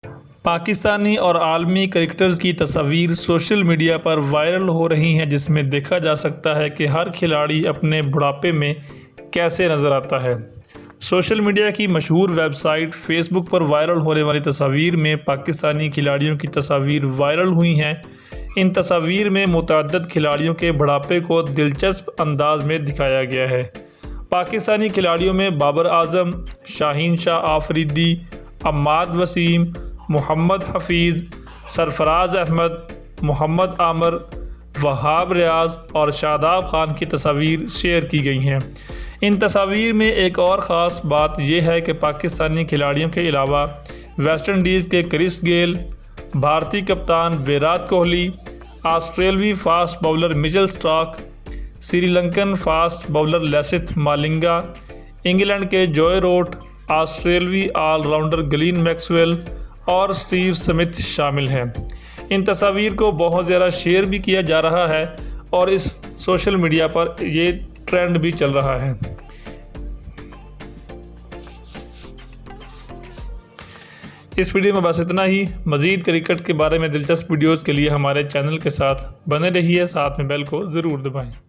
पाकिस्तानी और आलमी क्रिकेटर्स की तस्वीर सोशल मीडिया पर वायरल हो रही हैं, जिसमें देखा जा सकता है कि हर खिलाड़ी अपने बुढ़ापे में कैसे नज़र आता है। सोशल मीडिया की मशहूर वेबसाइट फेसबुक पर वायरल होने वाली तस्वीर में पाकिस्तानी खिलाड़ियों की तस्वीर वायरल हुई हैं। इन तस्वीर में मुतअद्दिद खिलाड़ियों के बुढ़ापे को दिलचस्प अंदाज में दिखाया गया है। पाकिस्तानी खिलाड़ियों में बाबर आजम, शाहीन शाह आफरीदी, अम्माद वसीम, मोहम्मद हफीज़, सरफराज अहमद, मोहम्मद आमर, वहाब रियाज और शादाब खान की तस्वीर शेयर की गई हैं। इन तस्वीर में एक और ख़ास बात यह है कि पाकिस्तानी खिलाड़ियों के अलावा वेस्ट इंडीज़ के क्रिस गेल, भारतीय कप्तान विराट कोहली, ऑस्ट्रेलवी fast bowler Mitchell Starc, Sri Lankan fast bowler Lasith Malinga, England के जॉय रूट, ऑस्ट्रेलवी ऑलराउंडर ग्लेन मैक्सवेल और स्टीव स्मिथ शामिल हैं। इन तस्वीर को बहुत ज़्यादा शेयर भी किया जा रहा है और इस सोशल मीडिया पर ये ट्रेंड भी चल रहा है। इस वीडियो में बस इतना ही। मज़ीद क्रिकेट के बारे में दिलचस्प वीडियोज़ के लिए हमारे चैनल के साथ बने रहिए, साथ में बेल को ज़रूर दबाएं।